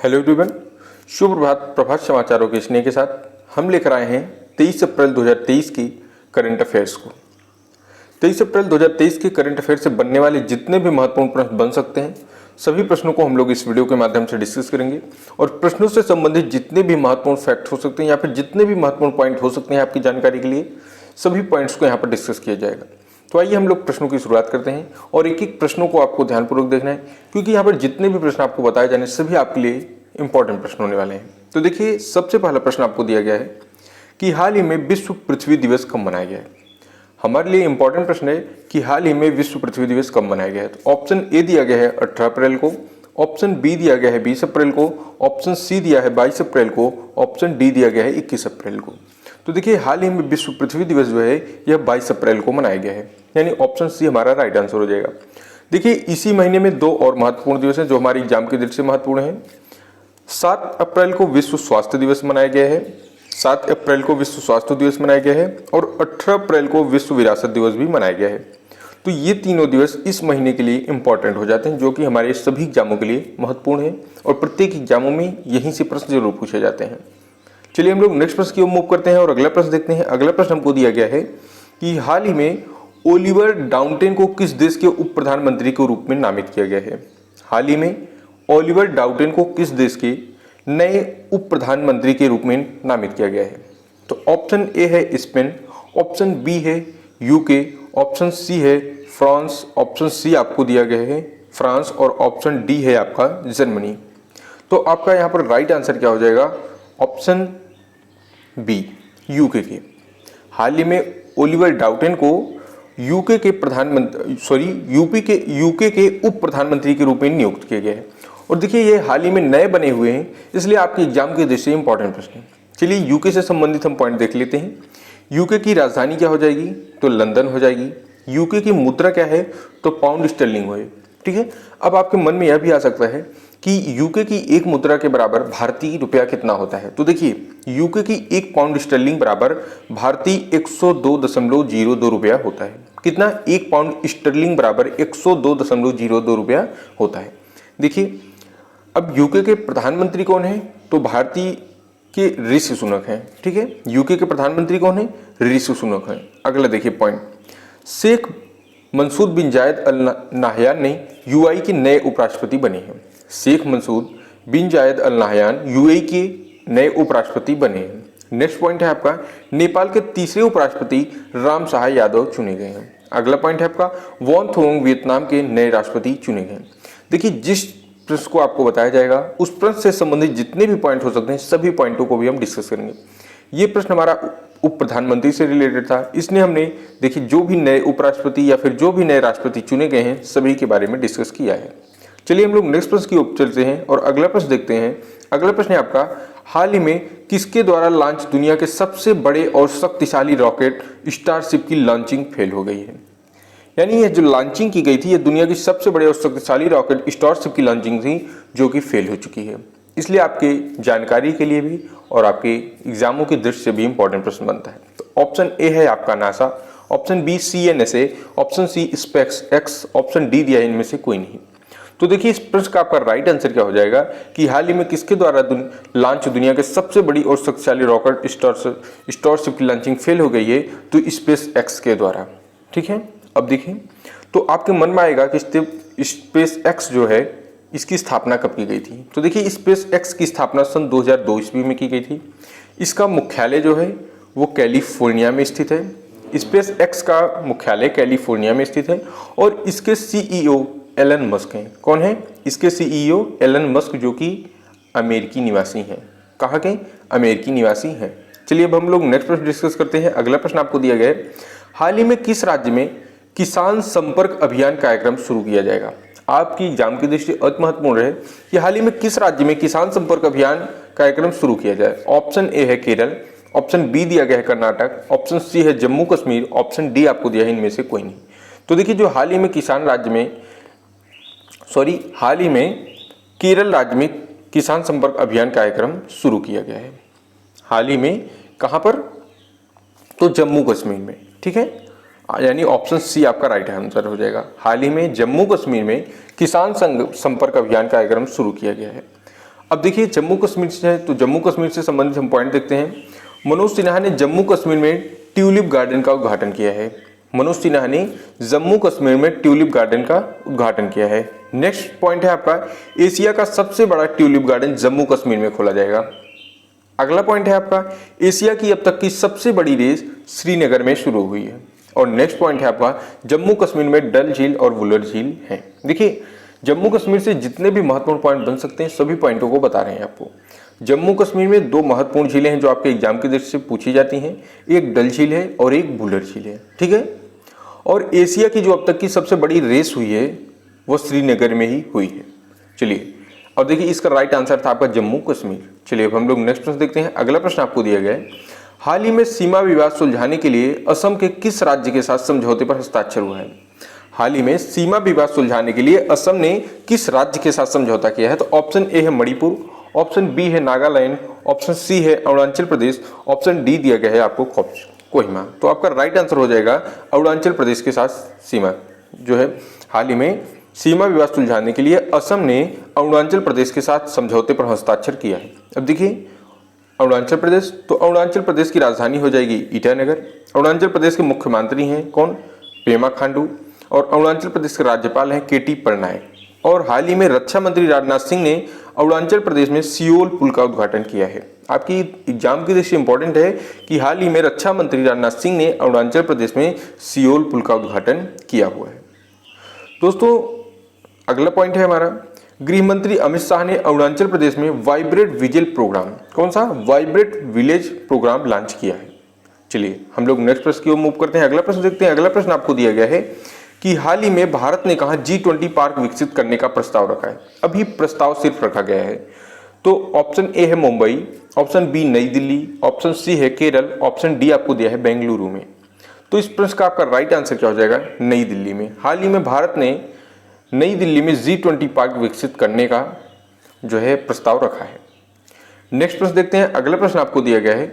Hello everyone, शुभ प्रभात। प्रभात समाचारों के स्नेह के साथ हम लेकर आए हैं 23 अप्रैल 2023 की करंट अफेयर्स को। 23 अप्रैल 2023 के करंट अफेयर से बनने वाले जितने भी महत्वपूर्ण प्रश्न बन सकते हैं सभी प्रश्नों को हम लोग इस वीडियो के माध्यम से डिस्कस करेंगे और प्रश्नों से संबंधित जितने भी महत्वपूर्ण फैक्ट हो सकते हैं या फिर जितने भी महत्वपूर्ण पॉइंट हो सकते हैं आपकी जानकारी के लिए सभी पॉइंट्स को यहाँ पर डिस्कस किया जाएगा। तो आइए हम लोग प्रश्नों की शुरुआत करते हैं और एक एक प्रश्नों को आपको ध्यानपूर्वक देखना है क्योंकि यहाँ पर जितने भी प्रश्न आपको बताए जाने सभी आपके लिए इंपॉर्टेंट प्रश्न होने वाले हैं। तो देखिए, सबसे पहला प्रश्न आपको दिया गया है कि हाल ही में विश्व पृथ्वी दिवस कब मनाया गया है। हमारे लिए इंपॉर्टेंट प्रश्न है कि हाल ही में विश्व पृथ्वी दिवस कब मनाया गया है। तो ऑप्शन ए दिया गया है 18 अप्रैल को, ऑप्शन बी दिया गया है 20 अप्रैल को, ऑप्शन सी दिया है 22 अप्रैल को, ऑप्शन डी दिया गया है 21 अप्रैल को। तो देखिए, हाल ही में विश्व पृथ्वी दिवस जो है यह 22 अप्रैल को मनाया गया है, यानी ऑप्शन सी हमारा राइट आंसर हो जाएगा। देखिए, इसी महीने में दो और महत्वपूर्ण दिवस हैं जो हमारे एग्जाम की दृष्टि से महत्वपूर्ण है। 7 अप्रैल को विश्व स्वास्थ्य दिवस मनाया गया है, 7 अप्रैल को विश्व स्वास्थ्य दिवस मनाया गया है और 18 अप्रैल को विश्व विरासत दिवस भी मनाया गया है। तो ये तीनों दिवस इस महीने के लिए इंपॉर्टेंट हो जाते हैं जो कि हमारे सभी एग्जामों के लिए महत्वपूर्ण है और प्रत्येक एग्जामों में यहीं से प्रश्न जरूर पूछे जाते हैं। चलिए हम लोग नेक्स्ट प्रश्न की ओर मूव करते हैं और अगला प्रश्न देखते हैं। अगला प्रश्न हमको दिया गया है कि हाल ही में ओलिवर डाउनटेन को किस देश के उप प्रधानमंत्री के रूप में नामित किया गया है। हाल ही में ओलिवर डाउनटेन को किस देश के नए उप प्रधानमंत्री के रूप में नामित किया गया है। तो ऑप्शन ए है स्पेन, ऑप्शन बी है यूके, ऑप्शन सी है फ्रांस, ऑप्शन सी आपको दिया गया है फ्रांस और ऑप्शन डी है आपका जर्मनी। तो आपका यहाँ पर राइट आंसर क्या हो जाएगा? ऑप्शन बी, यूके के। हाल ही में ओलिवर डाउटेन को यूके के यूके के उप प्रधानमंत्री के रूप में नियुक्त किया गया है। और देखिए, ये हाल ही में नए बने हुए हैं, इसलिए आपके एग्जाम के दृष्टि से इंपॉर्टेंट प्रश्न है। चलिए यूके से संबंधित हम पॉइंट देख लेते हैं। यूके की राजधानी क्या हो जाएगी? तो लंदन हो जाएगी। यूके की मुद्रा क्या है? तो पाउंड स्टर्लिंग हो, ठीक है। अब आपके मन में यह भी आ सकता है कि यूके की एक मुद्रा के बराबर भारतीय रुपया कितना होता है। तो देखिए, यूके की एक पाउंड स्टर्लिंग बराबर भारतीय 102.02 रुपया होता है। कितना? एक पाउंड स्टर्लिंग बराबर 102.02 रुपया होता है। देखिए, अब यूके के प्रधानमंत्री कौन है? तो भारतीय के ऋषि सुनक हैं, ठीक है। यूके के प्रधानमंत्री कौन है? ऋषि सुनक हैं। अगला देखिए पॉइंट, शेख मंसूर बिन जायद अल नाहयान ने यूएई के नए उपराष्ट्रपति बने हैं। शेख मंसूर बिन जायद अल नाहयान यूएई के नए उपराष्ट्रपति बने हैं। नेक्स्ट पॉइंट है आपका, नेपाल के तीसरे उपराष्ट्रपति राम सहाय यादव चुने गए हैं। अगला पॉइंट है आपका, वॉन थोंग वियतनाम के नए राष्ट्रपति चुने गए। देखिए, जिस प्रश्न को आपको बताया जाएगा उस प्रश्न से संबंधित जितने भी पॉइंट हो सकते हैं सभी पॉइंटों को भी हम डिस्कस करेंगे। ये प्रश्न हमारा उप प्रधानमंत्री से रिलेटेड था, इसलिए हमने देखिए जो भी नए उपराष्ट्रपति या फिर जो भी नए राष्ट्रपति चुने गए हैं सभी के बारे में डिस्कस किया है। चलिए हम लोग नेक्स्ट प्रश्न की ओर चलते हैं और अगला प्रश्न देखते हैं। अगला प्रश्न है आपका, हाल ही में किसके द्वारा लॉन्च दुनिया के सबसे बड़े और शक्तिशाली रॉकेट स्टारशिप की लॉन्चिंग फेल हो गई है। यानी यह जो लॉन्चिंग की गई थी यह दुनिया की सबसे बड़े और शक्तिशाली रॉकेट स्टारशिप की लॉन्चिंग थी जो कि फेल हो चुकी है। इसलिए आपके जानकारी के लिए भी और आपके एग्जामों की दृष्टि से भी इंपॉर्टेंट प्रश्न बनता है। तो ऑप्शन ए है आपका NASA, option B CNSA, option C SpaceX, option D दिया है इनमें से कोई नहीं। तो देखिए, इस प्रश्न का आपका राइट आंसर क्या हो जाएगा कि हाल ही में किसके द्वारा लॉन्च दुनिया के सबसे बड़ी और शक्तिशाली रॉकेट स्टारशिप की लॉन्चिंग फेल हो गई है? तो स्पेस एक्स के द्वारा, ठीक है। अब देखिए, तो आपके मन में आएगा कि स्पेस एक्स जो है इसकी स्थापना कब की गई थी। तो देखिए, स्पेस एक्स की स्थापना सन 2002 ईस्वी में की गई थी। इसका मुख्यालय जो है वो कैलिफोर्निया में स्थित है। स्पेस एक्स का मुख्यालय कैलिफोर्निया में स्थित है और इसके CEO एलन मस्क हैं। कौन है? इसके CEO एलन मस्क जो कि अमेरिकी निवासी हैं। कहाँ के? अमेरिकी निवासी हैं। चलिए अब हम लोग नेक्स्ट प्रश्न डिस्कस करते हैं। अगला प्रश्न आपको दिया गया है, हाल ही में किस राज्य में किसान संपर्क अभियान कार्यक्रम शुरू किया जाएगा। आपकी एग्जाम की दृष्टि अति महत्वपूर्ण है कि हाल ही में किस राज्य में किसान संपर्क अभियान कार्यक्रम शुरू किया जाए। ऑप्शन ए है केरल, ऑप्शन बी दिया गया है कर्नाटक, ऑप्शन सी है जम्मू कश्मीर, ऑप्शन डी आपको दिया है इनमें से कोई नहीं। तो देखिए, जो हाल ही में केरल राज्य में किसान संपर्क अभियान कार्यक्रम शुरू किया गया है। हाल ही में कहाँ पर? तो जम्मू कश्मीर में, ठीक है। यानी ऑप्शन सी आपका राइट आंसर हो जाएगा। हाल ही में जम्मू कश्मीर में किसान संपर्क अभियान कार्यक्रम शुरू किया गया है। अब देखिए जम्मू कश्मीर से है, तो जम्मू कश्मीर से संबंधित हम पॉइंट देखते हैं। मनोज सिन्हा ने जम्मू कश्मीर में ट्यूलिप गार्डन का उद्घाटन किया है। मनोज सिन्हा ने जम्मू कश्मीर में ट्यूलिप गार्डन का उद्घाटन किया है। नेक्स्ट पॉइंट है आपका, एशिया का सबसे बड़ा ट्यूलिप गार्डन जम्मू कश्मीर में खोला जाएगा। अगला पॉइंट है आपका, एशिया की अब तक की सबसे बड़ी रेस श्रीनगर में शुरू हुई है। और नेक्स्ट पॉइंट है आपका, जम्मू कश्मीर में डल झील और वुलर झील है। देखिए जम्मू कश्मीर से जितने भी महत्वपूर्ण पॉइंट बन सकते हैं सभी पॉइंटों को बता रहे हैं आपको। जम्मू कश्मीर में दो महत्वपूर्ण झीलें हैं जो आपके एग्जाम की दृष्टि से पूछी जाती हैं, एक डल झील है और एक वुलर झील है, ठीक है। और एशिया की जो अब तक की सबसे बड़ी रेस हुई है वो श्रीनगर में ही हुई है। चलिए और देखिए इसका राइट आंसर था आपका जम्मू कश्मीर। चलिए अब हम लोग नेक्स्ट प्रश्न देखते हैं। अगला प्रश्न आपको दिया गया है, हाल ही में सीमा विवाद सुलझाने के लिए असम के किस राज्य के साथ समझौते पर हस्ताक्षर हुआ है? हाल ही में सीमा विवाद सुलझाने के लिए असम ने किस राज्य के साथ समझौता किया है? तो ऑप्शन ए है मणिपुर, ऑप्शन बी है नागालैंड, ऑप्शन सी है अरुणाचल प्रदेश, ऑप्शन डी दिया गया है आपको कोहिमा। तो आपका राइट आंसर हो जाएगा अरुणाचल प्रदेश के साथ सीमा जो है हाल ही में सीमा विवाद सुलझाने के लिए असम ने अरुणाचल प्रदेश के साथ समझौते पर हस्ताक्षर किया है। अब देखिए अरुणाचल प्रदेश, तो अरुणाचल प्रदेश की राजधानी हो जाएगी ईटानगर। अरुणाचल प्रदेश के मुख्यमंत्री हैं कौन? पेमा खांडू। और अरुणाचल प्रदेश के राज्यपाल हैं केटी पटनायक। और हाल ही में रक्षा मंत्री राजनाथ सिंह ने अरुणाचल प्रदेश में सियोल पुल का उद्घाटन किया है। आपकी एग्जाम की दृष्टि इंपॉर्टेंट है कि हाल ही में रक्षा मंत्री राजनाथ सिंह ने अरुणाचल प्रदेश में सियोल पुल का उद्घाटन किया हुआ है। दोस्तों अगला पॉइंट है हमारा, गृह मंत्री अमित शाह ने अरुणाचल प्रदेश में वाइब्रेट विजिल प्रोग्राम, कौन सा? वाइब्रेट विलेज प्रोग्राम लॉन्च किया है। चलिए हम लोग नेक्स्ट प्रश्न की ओर मूव करते हैं। अगला प्रश्न देखते हैं। अगला प्रश्न आपको दिया गया है कि हाल ही में भारत ने कहा G20 पार्क विकसित करने का प्रस्ताव रखा है। अभी प्रस्ताव सिर्फ रखा गया है। तो ऑप्शन ए है मुंबई, ऑप्शन बी नई दिल्ली, ऑप्शन सी है केरल, ऑप्शन डी आपको दिया है बेंगलुरु में। तो इस प्रश्न का आपका राइट आंसर क्या हो जाएगा? नई दिल्ली में। हाल ही में भारत ने नई दिल्ली में G20 पार्क विकसित करने का जो है प्रस्ताव रखा है। नेक्स्ट प्रश्न देखते हैं। अगला प्रश्न आपको दिया गया है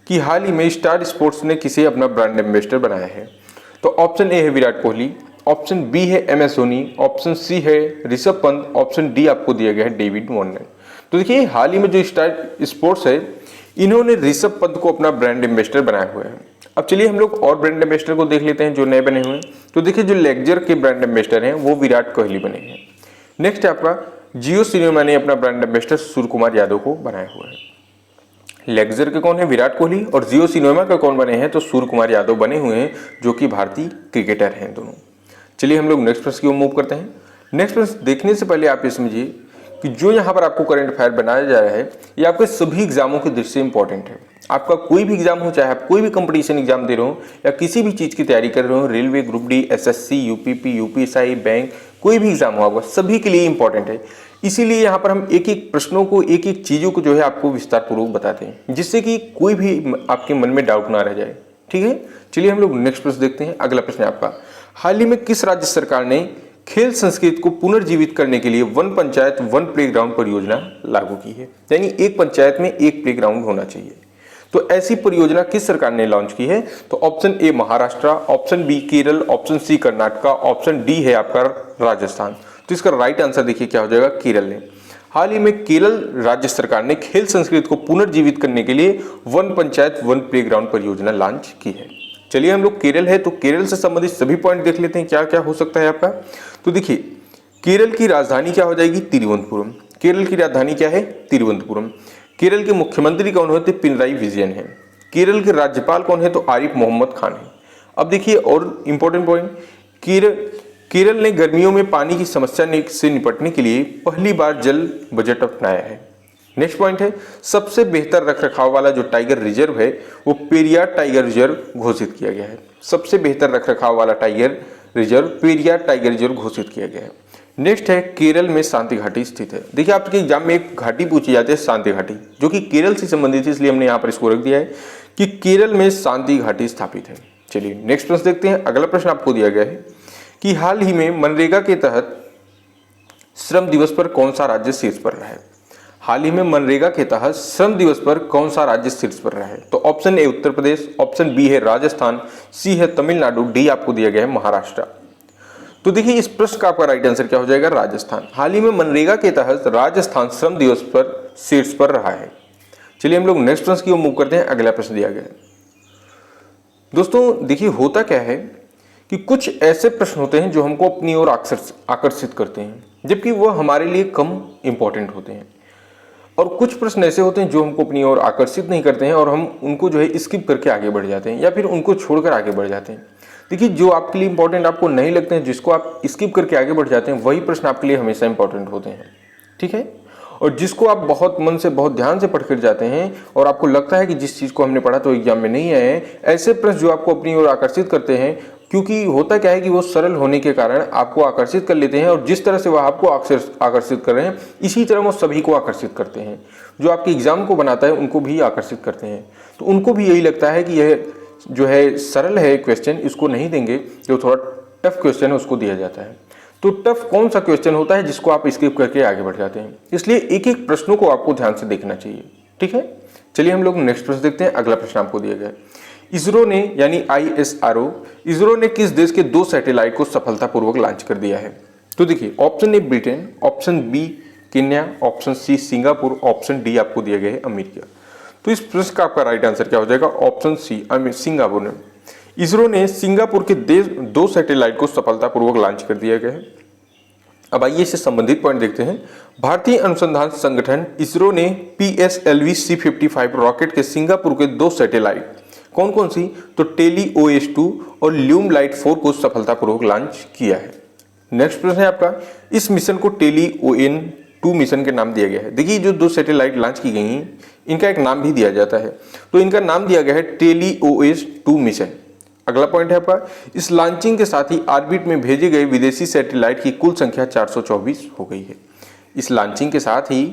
कि हाल ही में स्टार स्पोर्ट्स ने किसे अपना ब्रांड एम्बेसडर बनाया है? तो ऑप्शन ए है विराट कोहली, ऑप्शन बी है MS धोनी, ऑप्शन सी है ऋषभ पंत, ऑप्शन डी आपको दिया गया है डेविड वार्नर। तो देखिए हाल ही में जो स्टार स्पोर्ट्स है इन्होंने ऋषभ पंत को अपना ब्रांड एम्बेसडर बनाया हुआ है। अब चलिए हम लोग और ब्रांड एम्बेसडर को देख लेते हैं जो नए बने हुए हैं। तो देखिए जो लेक्जर के ब्रांड एम्बेसडर हैं वो विराट कोहली बने हैं। नेक्स्ट है आपका जियो सिनेमा ने अपना ब्रांड एम्बेसडर सूर्य कुमार यादव को बनाया हुआ है। लेक्जर के कौन है? विराट कोहली। और जियो सिनेमा के कौन बने हैं? तो सूर्य कुमार यादव बने हुए हैं जो कि भारतीय क्रिकेटर हैं दोनों। चलिए हम लोग नेक्स्ट प्रश्न की ओर मूव करते हैं। नेक्स्ट प्रश्न देखने से पहले आप ये समझिए कि जो यहाँ पर आपको करंट अफेयर बनाया जा रहा है ये आपके सभी एग्जामों की दृष्टि से इंपॉर्टेंट है। आपका कोई भी एग्जाम हो, चाहे आप कोई भी कंपटीशन एग्जाम दे रहे हो या किसी भी चीज़ की तैयारी कर रहे हो, railway, group D, SSC, UPP, UPSI, bank, कोई भी एग्जाम हो आपका, सभी के लिए इंपॉर्टेंट है। इसीलिए यहाँ पर हम एक एक प्रश्नों को, एक एक चीज़ों को जो है आपको विस्तार पूर्वक बताते हैं जिससे कि कोई भी आपके मन में डाउट ना रह जाए, ठीक है। चलिए हम लोग नेक्स्ट प्रश्न देखते हैं। अगला प्रश्न है आपका, हाल ही में किस राज्य सरकार ने खेल संस्कृति को पुनर्जीवित करने के लिए वन पंचायत वन प्लेग्राउंड परियोजना लागू की है? यानी एक पंचायत में एक प्लेग्राउंड होना चाहिए। तो ऐसी परियोजना किस सरकार ने लॉन्च की है? तो option A Maharashtra, option B Kerala, option C Karnataka, option D है आपका राजस्थान। तो इसका राइट आंसर देखिए क्या हो जाएगा? केरल ने। हाल ही में केरल राज्य सरकार ने खेल संस्कृति को पुनर्जीवित करने के लिए वन पंचायत वन प्लेग्राउंड परियोजना लॉन्च की है। चलिए हम लोग केरल है तो केरल से संबंधित सभी पॉइंट देख लेते हैं क्या क्या हो सकता है आपका। तो देखिए केरल की राजधानी क्या हो जाएगी? तिरुवनंतपुरम। केरल की राजधानी क्या है? तिरुवनंतपुरम। केरल के मुख्यमंत्री कौन होते? पिनराई विजयन है। केरल के राज्यपाल कौन है? तो आरिफ मोहम्मद खान है। अब देखिए और इंपॉर्टेंट पॉइंट, केरल ने गर्मियों में पानी की समस्या से निपटने के लिए पहली बार जल बजट अपनाया है। नेक्स्ट पॉइंट है, सबसे बेहतर रखरखाव वाला जो टाइगर रिजर्व है वो पेरियार टाइगर रिजर्व घोषित किया गया है। सबसे बेहतर रखरखाव वाला tiger reserve Periyar tiger reserve घोषित किया गया है। नेक्स्ट है केरल में शांति घाटी स्थित है। देखिए आपके एग्जाम में एक घाटी पूछी जाती है शांति घाटी, जो कि केरल से संबंधित है, इसलिए हमने यहाँ पर इसको रख दिया है कि केरल में शांति घाटी स्थापित है। चलिए नेक्स्ट प्रश्न देखते हैं। अगला प्रश्न आपको दिया गया है कि हाल ही में मनरेगा के तहत श्रम दिवस पर कौन सा राज्य शीर्ष पर रहा है? हाल ही में मनरेगा के तहत श्रम दिवस पर कौन सा राज्य शीर्ष पर रहा है? तो option A Uttar Pradesh, option B है राजस्थान, सी है तमिलनाडु, डी आपको दिया गया है महाराष्ट्र। तो देखिए इस प्रश्न का आपका राइट आंसर क्या हो जाएगा? राजस्थान। हाल ही में मनरेगा के तहत राजस्थान श्रम दिवस पर शीर्ष पर रहा है। चलिए हम लोग नेक्स्ट प्रश्न की ओर मूव करते हैं। अगला प्रश्न दिया गया है दोस्तों, देखिए होता क्या है कि कुछ ऐसे प्रश्न होते हैं जो हमको अपनी ओर आकर्षित करते हैं, जबकि वह हमारे लिए कम इंपॉर्टेंट होते हैं, और कुछ प्रश्न ऐसे होते हैं जो हमको अपनी ओर आकर्षित नहीं करते हैं और हम उनको जो है स्किप करके आगे बढ़ जाते हैं या फिर उनको छोड़कर आगे बढ़ जाते हैं। देखिए, जो आपके लिए इंपॉर्टेंट आपको नहीं लगते हैं, जिसको आप स्किप करके आगे बढ़ जाते हैं, वही प्रश्न आपके लिए हमेशा इंपॉर्टेंट होते हैं, ठीक है। और जिसको आप बहुत मन से बहुत ध्यान से पढ़कर जाते हैं और आपको लगता है कि जिस चीज़ को हमने पढ़ा तो एग्जाम में नहीं आए हैं, ऐसे प्रश्न जो आपको अपनी ओर आकर्षित करते हैं, क्योंकि होता क्या है कि वो सरल होने के कारण आपको आकर्षित कर लेते हैं, और जिस तरह से वह आपको आकर्षित कर रहे हैं इसी तरह वो सभी को आकर्षित करते हैं। जो आपके एग्जाम को बनाता है उनको भी आकर्षित करते हैं, तो उनको भी यही लगता है कि यह जो है सरल है क्वेश्चन, इसको नहीं देंगे, जो थोड़ा टफ क्वेश्चन है उसको दिया जाता है। तो टफ कौन सा क्वेश्चन होता है जिसको आप स्किप करके आगे बढ़ जाते हैं, इसलिए एक एक प्रश्नों को आपको ध्यान से देखना चाहिए, ठीक है। चलिए हम लोग नेक्स्ट प्रश्न देखते हैं। अगला प्रश्न आपको दिया गया है, इसरो ने यानी ISRO, इसरो ने किस देश के 2 सैटेलाइट को सफलतापूर्वक लॉन्च कर दिया है? तो देखिए, option A Britain, option B Kenya, option C Singapore, option D आपको दिया गया है अमेरिका। तो इस प्रश्न का आपका राइट आंसर क्या हो जाएगा? ऑप्शन सी सिंगापुर ने। इसरो ने सिंगापुर के 2 सैटेलाइट को सफलतापूर्वक लॉन्च कर दिया गया है। अब आइए इससे संबंधित पॉइंट देखते हैं। भारतीय अनुसंधान संगठन इसरो ने PSLV C55 रॉकेट के सिंगापुर के 2 सैटेलाइट कौन कौन सी? तो TELI-OS2 और ल्यूम लाइट 4 को सफलतापूर्वक लॉन्च किया है। नेक्स्ट प्रश्न है आपका, इस मिशन को TELI-ON2 मिशन के नाम दिया गया है। देखिए, जो 2 सैटेलाइट लॉन्च की गई हैं इनका एक नाम भी दिया जाता है, तो इनका नाम दिया गया है TELI-OS2 मिशन। अगला पॉइंट है आपका, इस लॉन्चिंग के साथ ही ऑर्बिट में भेजे गए विदेशी सैटेलाइट की कुल संख्या 424 हो गई है। इस लॉन्चिंग के साथ ही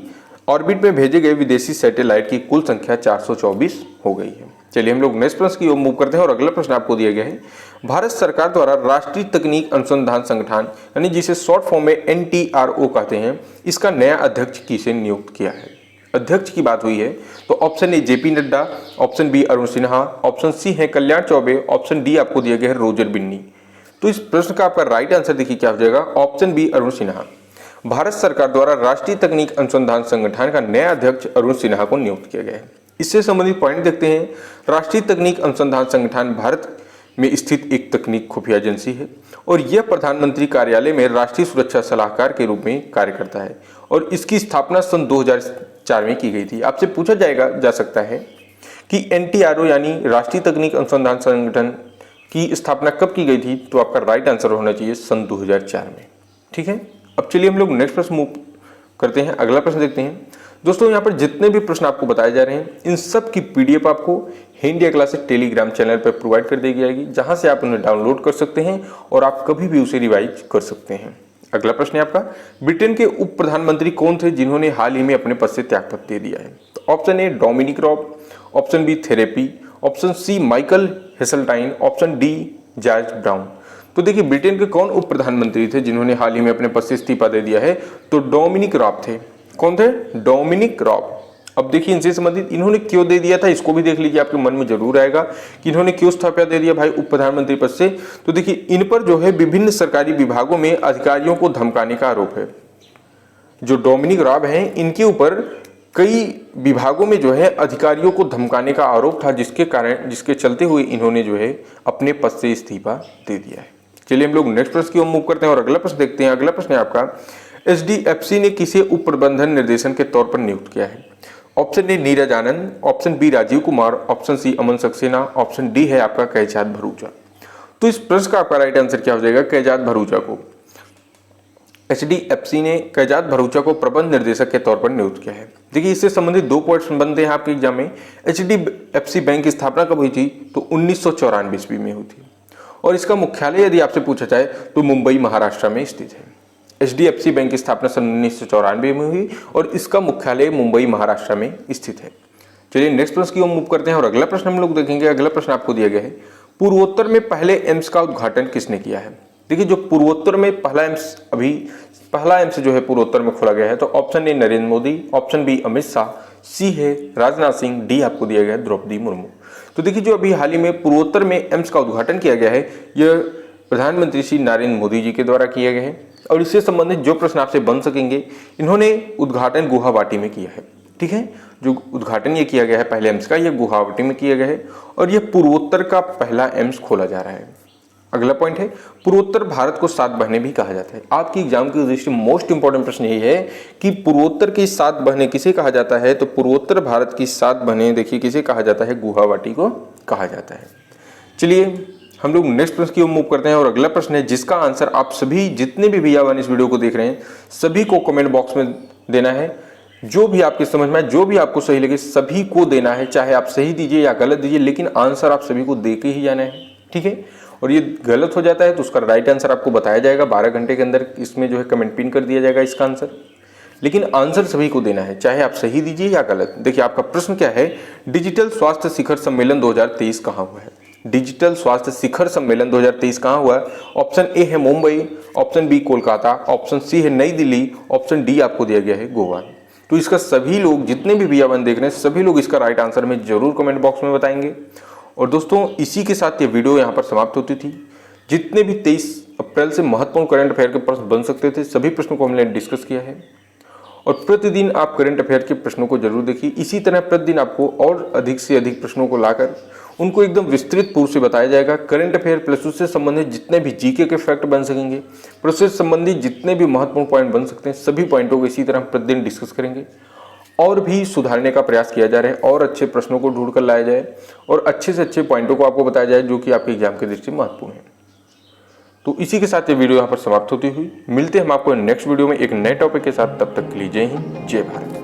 ऑर्बिट में भेजे गए विदेशी सैटेलाइट की कुल संख्या 424 हो गई है। चलिए हम लोग नेक्स्ट प्रश्न की ओर मूव करते हैं और अगला प्रश्न आपको दिया गया है, भारत सरकार द्वारा राष्ट्रीय तकनीक अनुसंधान संगठन यानी जिसे शॉर्ट फॉर्म में NTRO कहते हैं, इसका नया अध्यक्ष किसे नियुक्त किया है? अध्यक्ष की बात हुई है तो option A JP Nadda, option B Arun Sinha, option C है कल्याण चौबे, ऑप्शन डी आपको दिया गया है रोजर बिन्नी। तो इस प्रश्न का आपका राइट आंसर देखिए क्या हो जाएगा? Option B Arun Sinha. भारत सरकार द्वारा राष्ट्रीय तकनीक अनुसंधान संगठन का नया अध्यक्ष अरुण सिन्हा को नियुक्त किया गया है। इससे संबंधित पॉइंट देखते हैं। राष्ट्रीय तकनीक अनुसंधान संगठन भारत में स्थित एक तकनीक खुफिया एजेंसी है और यह प्रधानमंत्री कार्यालय में राष्ट्रीय सुरक्षा सलाहकार के रूप में कार्य करता है और इसकी स्थापना सन 2004 में की गई थी। आपसे पूछा जा सकता है कि NTRO यानी राष्ट्रीय तकनीक अनुसंधान संगठन की स्थापना कब की गई थी? तो आपका राइट आंसर होना चाहिए सन 2004 में, ठीक है। अब चलिए हम लोग नेक्स्ट प्रश्न मूव करते हैं। अगला प्रश्न देखते हैं। दोस्तों, यहाँ पर जितने भी प्रश्न आपको बताए जा रहे हैं इन सब की PDF आपको इंडिया क्लासेस टेलीग्राम चैनल पर प्रोवाइड कर दी जाएगी, जहां से आप उन्हें डाउनलोड कर सकते हैं और आप कभी भी उसे रिवाइज कर सकते हैं। अगला प्रश्न है आपका, ब्रिटेन के उप प्रधानमंत्री कौन थे जिन्होंने हाल ही में अपने पद से त्यागपत्र दे दिया है? तो option A Dominic Raab, option B therapy, option C Michael Heseltine, option D George Brown. तो देखिए, ब्रिटेन के कौन उप प्रधानमंत्री थे जिन्होंने हाल ही में अपने पद से इस्तीफा दे दिया है? तो डोमिनिक रॉब थे। कौन थे? Dominic Raab. अब देखिए, इनसे संबंधित इन्होंने क्यों दे दिया था इसको भी देख लीजिए, आपके मन में जरूर आएगा कि इन्होंने क्यों इस्तीफा दे दिया भाई उप प्रधानमंत्री पद से। तो देखिए, इन पर जो है विभिन्न सरकारी विभागों में अधिकारियों को धमकाने का आरोप है। जो डोमिनिक रॉब हैं इनके ऊपर कई विभागों में जो है अधिकारियों को धमकाने का आरोप था, जिसके चलते हुए इन्होंने जो है अपने पद से इस्तीफा दे दिया है। चलिए हम लोग नेक्स्ट प्रश्न की ओर मूव करते हैं और अगला प्रश्न देखते हैं। अगला प्रश्न है आपका, HDFC ने किसे उप प्रबंधन निर्देशन के तौर पर नियुक्त किया है? Option A Neeraj Anand, option B Rajiv Kumar, option C Aman Saxena, option D है आपका कैजात भरूचा। तो इस प्रश्न का आपका राइट आंसर क्या हो जाएगा? कैजात भरूचा को HDFC ने कैजात भरूचा को प्रबंध निर्देशक के तौर पर नियुक्त किया है। देखिए, इससे संबंधित 2 पॉइंट्स बनते हैं आपके एग्जाम में। HDFC बैंक की स्थापना कब हुई थी? तो 1994 ईस्वी में हुई थी और इसका मुख्यालय यदि आपसे पूछा जाए तो मुंबई महाराष्ट्र में स्थित है। HDFC बैंक की स्थापना सन 1994 में हुई और इसका मुख्यालय मुंबई महाराष्ट्र में स्थित है। चलिए नेक्स्ट प्रश्न की ओर मूव करते हैं और अगला प्रश्न हम लोग देखेंगे। अगला प्रश्न आपको दिया गया है, पूर्वोत्तर में पहले एम्स का उद्घाटन किसने किया है? देखिए, जो पूर्वोत्तर में पहला एम्स जो है पूर्वोत्तर में खोला गया है, तो option A Narendra Modi, option B Amit Shah, C है राजनाथ सिंह, डी आपको दिया गया है द्रौपदी मुर्मू। तो देखिए, जो अभी हाल ही में पूर्वोत्तर में एम्स का उद्घाटन किया गया है यह प्रधानमंत्री श्री नरेंद्र मोदी जी के द्वारा किया गया है और इससे संबंधित जो प्रश्न आपसे बन सकेंगे इन्होंने उद्घाटन गुवाहाटी में किया है, ठीक है। जो उद्घाटन ये किया गया है पहले एम्स का, ये गुवाहाटी में किया गया है और ये पूर्वोत्तर का पहला एम्स खोला जा रहा है। अगला पॉइंट है, पूर्वोत्तर भारत को 7 बहनें भी कहा जाता है। आपकी एग्जाम की दृष्टि मोस्ट इंपॉर्टेंट प्रश्न यही है कि पूर्वोत्तर की 7 बहनें किसे कहा जाता है, तो पूर्वोत्तर भारत की 7 बहनें देखिए किसे कहा जाता है, गुवाहाटी को कहा जाता है। चलिए हम लोग नेक्स्ट प्रश्न की ओर मूव करते हैं और अगला प्रश्न है जिसका आंसर आप सभी जितने भी भैया बहन इस वीडियो को देख रहे हैं सभी को कमेंट बॉक्स में देना है। जो भी आपकी समझ में आए, जो भी आपको सही लगे सभी को देना है, चाहे आप सही दीजिए या गलत दीजिए, लेकिन आंसर आप सभी को दे के ही जाना है, ठीक है। और ये गलत हो जाता है तो उसका राइट आंसर आपको बताया जाएगा 12 घंटे के अंदर, इसमें जो है कमेंट पिन कर दिया जाएगा इसका आंसर, लेकिन आंसर सभी को देना है, चाहे आप सही दीजिए या गलत। देखिए आपका प्रश्न क्या है, डिजिटल स्वास्थ्य शिखर सम्मेलन 2023 कहाँ हुआ है। डिजिटल स्वास्थ्य शिखर सम्मेलन 2023 कहाँ हुआ है? ऑप्शन ए है Mumbai, option B Kolkata, option C है नई दिल्ली, ऑप्शन डी आपको दिया गया है गोवा। तो इसका सभी लोग जितने भी भैया बहन देख रहे हैं सभी लोग इसका राइट आंसर में जरूर कमेंट बॉक्स में बताएंगे। और दोस्तों इसी के साथ ये वीडियो यहाँ पर समाप्त होती थी। जितने भी 23 अप्रैल से महत्वपूर्ण करंट अफेयर के प्रश्न बन सकते थे सभी प्रश्नों को हमने डिस्कस किया है और प्रतिदिन आप करंट अफेयर के प्रश्नों को जरूर देखिए। इसी तरह प्रतिदिन आपको और अधिक से अधिक प्रश्नों को लाकर उनको एकदम विस्तृत पूर्व से बताया जाएगा। करंट अफेयर प्लस उससे संबंधित जितने भी जीके के फैक्ट बन सकेंगे, प्रोसेस संबंधी जितने भी महत्वपूर्ण पॉइंट बन सकते हैं सभी पॉइंटों को इसी तरह प्रतिदिन डिस्कस करेंगे और भी सुधारने का प्रयास किया जा रहा है और अच्छे प्रश्नों को ढूंढ कर लाया जाए और अच्छे से अच्छे पॉइंटों को आपको बताया जाए जो कि आपके एग्जाम की दृष्टि महत्वपूर्ण है। तो इसी के साथ ये वीडियो यहाँ पर समाप्त होती हुई मिलते हैं हम आपको नेक्स्ट वीडियो में एक नए टॉपिक के साथ। तब तक के लिए जय हिंद, जय भारत।